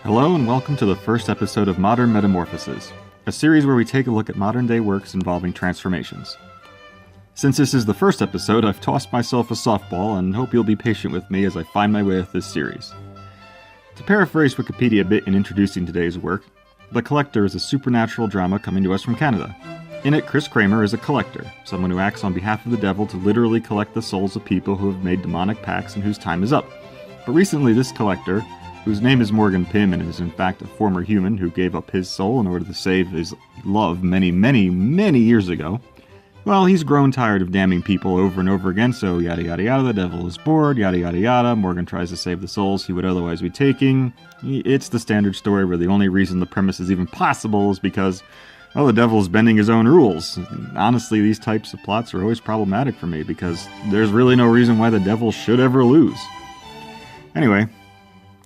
Hello and welcome to the first episode of Modern Metamorphoses, a series where we take a look at modern-day works involving transformations. Since this is the first episode, I've tossed myself a softball and hope you'll be patient with me as I find my way with this series. To paraphrase Wikipedia a bit in introducing today's work, The Collector is a supernatural drama coming to us from Canada. In it, Chris Kramer is a collector, someone who acts on behalf of the devil to literally collect the souls of people who have made demonic pacts and whose time is up. But recently this collector, whose name is Morgan Pym and is in fact a former human who gave up his soul in order to save his love many years ago, well, he's grown tired of damning people over and over again, so yada yada yada, the devil is bored, yada yada yada, Morgan tries to save the souls he would otherwise be taking. It's the standard story where the only reason the premise is even possible is because, well, the devil is bending his own rules. Honestly, these types of plots are always problematic for me because there's really no reason why the devil should ever lose. Anyway,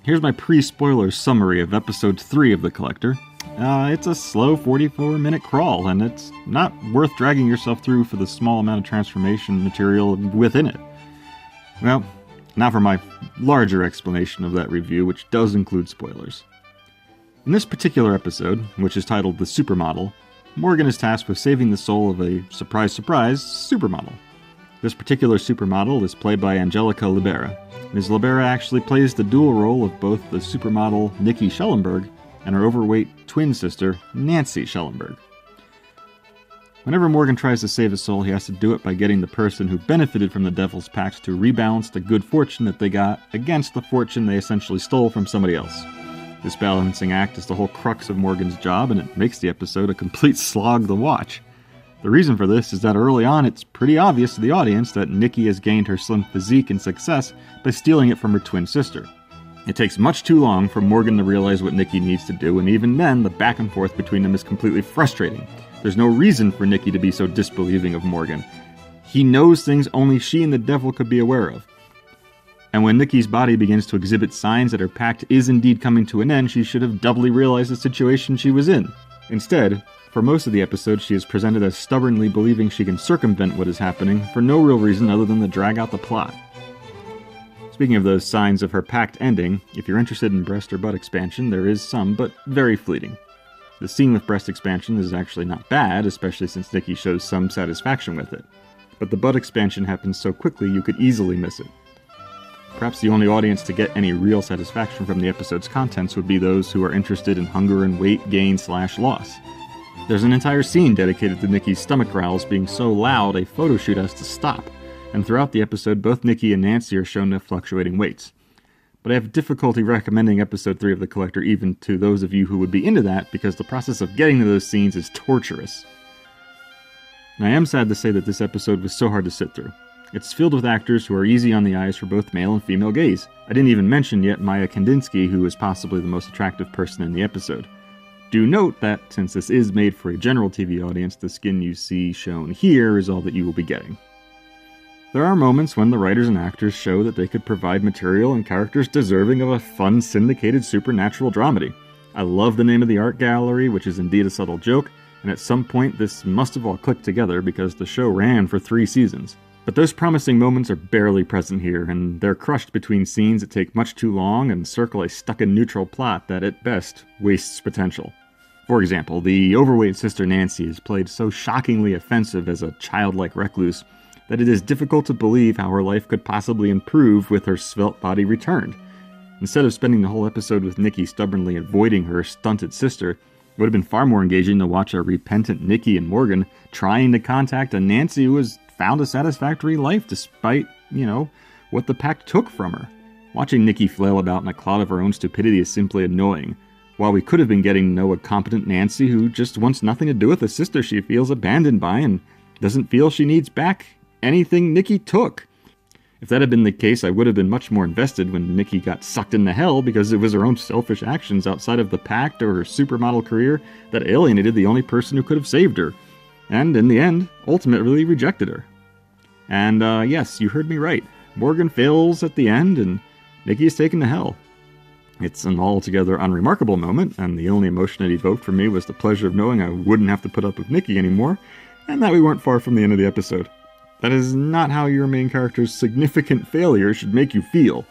here's my pre-spoiler summary of episode 3 of The Collector. It's a slow 44-minute crawl, and it's not worth dragging yourself through for the small amount of transformation material within it. Well, now for my larger explanation of that review, which does include spoilers. In this particular episode, which is titled The Supermodel, Morgan is tasked with saving the soul of a surprise supermodel. This particular supermodel is played by Angelica Libera. Ms. Libera actually plays the dual role of both the supermodel Nikki Schellenberg and her overweight twin sister Nancy Schellenberg. Whenever Morgan tries to save a soul, he has to do it by getting the person who benefited from the devil's pact to rebalance the good fortune that they got against the fortune they essentially stole from somebody else. This balancing act is the whole crux of Morgan's job, and it makes the episode a complete slog to watch. The reason for this is that early on it's pretty obvious to the audience that Nikki has gained her slim physique and success by stealing it from her twin sister. It takes much too long for Morgan to realize what Nikki needs to do, and even then the back and forth between them is completely frustrating. There's no reason for Nikki to be so disbelieving of Morgan. He knows things only she and the devil could be aware of. And when Nikki's body begins to exhibit signs that her pact is indeed coming to an end, she should have doubly realized the situation she was in. Instead, for most of the episode, she is presented as stubbornly believing she can circumvent what is happening for no real reason other than to drag out the plot. Speaking of those signs of her pact ending, if you're interested in breast or butt expansion, there is some, but very fleeting. The scene with breast expansion is actually not bad, especially since Nikki shows some satisfaction with it. But the butt expansion happens so quickly you could easily miss it. Perhaps the only audience to get any real satisfaction from the episode's contents would be those who are interested in hunger and weight gain/loss. There's an entire scene dedicated to Nikki's stomach growls being so loud a photo shoot has to stop, and throughout the episode both Nikki and Nancy are shown to have fluctuating weights. But I have difficulty recommending episode 3 of The Collector even to those of you who would be into that because the process of getting to those scenes is torturous. And I am sad to say that this episode was so hard to sit through. It's filled with actors who are easy on the eyes for both male and female gaze. I didn't even mention yet Maya Kandinsky, who is possibly the most attractive person in the episode. Do note that, since this is made for a general TV audience, the skin you see shown here is all that you will be getting. There are moments when the writers and actors show that they could provide material and characters deserving of a fun, syndicated supernatural dramedy. I love the name of the art gallery, which is indeed a subtle joke, and at some point this must have all clicked together because the show ran for 3 seasons. But those promising moments are barely present here, and they're crushed between scenes that take much too long and circle a stuck-in-neutral plot that, at best, wastes potential. For example, the overweight sister Nancy is played so shockingly offensive as a childlike recluse that it is difficult to believe how her life could possibly improve with her svelte body returned. Instead of spending the whole episode with Nikki stubbornly avoiding her stunted sister, it would have been far more engaging to watch a repentant Nikki and Morgan trying to contact a Nancy who has found a satisfactory life despite, what the pact took from her. Watching Nikki flail about in a cloud of her own stupidity is simply annoying, while we could have been getting to know a competent Nancy who just wants nothing to do with a sister she feels abandoned by and doesn't feel she needs back anything Nikki took. If that had been the case, I would have been much more invested when Nikki got sucked into hell because it was her own selfish actions outside of the pact or her supermodel career that alienated the only person who could have saved her, and in the end, ultimately rejected her. And yes, you heard me right. Morgan fails at the end, and Nikki is taken to hell. It's an altogether unremarkable moment, and the only emotion it evoked for me was the pleasure of knowing I wouldn't have to put up with Nikki anymore, and that we weren't far from the end of the episode. That is not how your main character's significant failure should make you feel.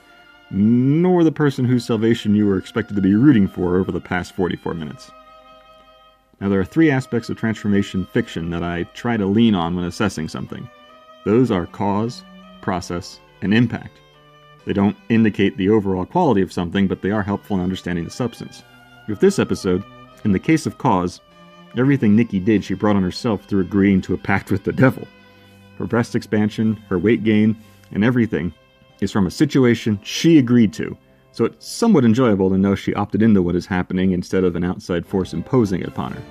nor the person whose salvation you were expected to be rooting for over the past 44 minutes. Now, there are 3 aspects of transformation fiction that I try to lean on when assessing something. Those are cause, process, and impact. They don't indicate the overall quality of something, but they are helpful in understanding the substance. With this episode, in the case of cause, everything Nikki did she brought on herself through agreeing to a pact with the devil. Her breast expansion, her weight gain, and everything is from a situation she agreed to, so it's somewhat enjoyable to know she opted into what is happening instead of an outside force imposing it upon her.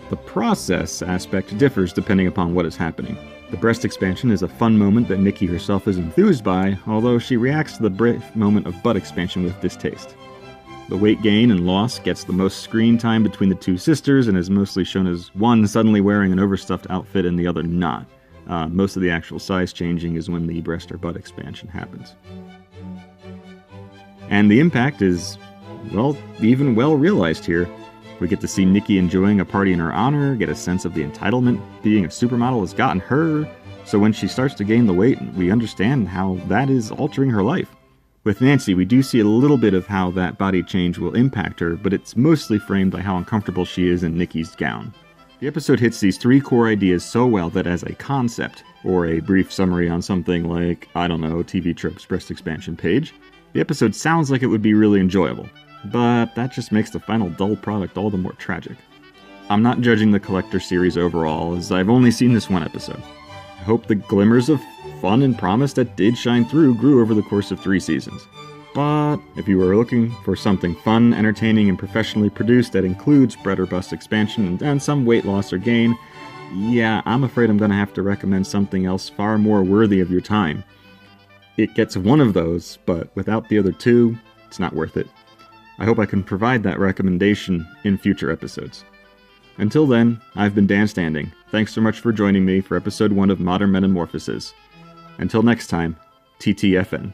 The process aspect differs depending upon what is happening. The breast expansion is a fun moment that Nikki herself is enthused by, although she reacts to the brief moment of butt expansion with distaste. The weight gain and loss gets the most screen time between the 2 sisters and is mostly shown as one suddenly wearing an overstuffed outfit and the other not. Most of the actual size changing is when the breast or butt expansion happens. And the impact is, well, even well realized here. We get to see Nikki enjoying a party in her honor, get a sense of the entitlement being a supermodel has gotten her, so when she starts to gain the weight, we understand how that is altering her life. With Nancy, we do see a little bit of how that body change will impact her, but it's mostly framed by how uncomfortable she is in Nikki's gown. The episode hits these 3 core ideas so well that as a concept, or a brief summary on something like, I don't know, TV Trope's breast expansion page, the episode sounds like it would be really enjoyable, but that just makes the final dull product all the more tragic. I'm not judging the Collector series overall, as I've only seen this one episode. I hope the glimmers of fun and promise that did shine through grew over the course of 3 seasons. But if you were looking for something fun, entertaining, and professionally produced that includes breast or bust expansion and some weight loss or gain, yeah, I'm afraid I'm going to have to recommend something else far more worthy of your time. It gets one of those, but without the other 2, it's not worth it. I hope I can provide that recommendation in future episodes. Until then, I've been Dan Standing. Thanks so much for joining me for episode 1 of Modern Metamorphoses. Until next time, TTFN.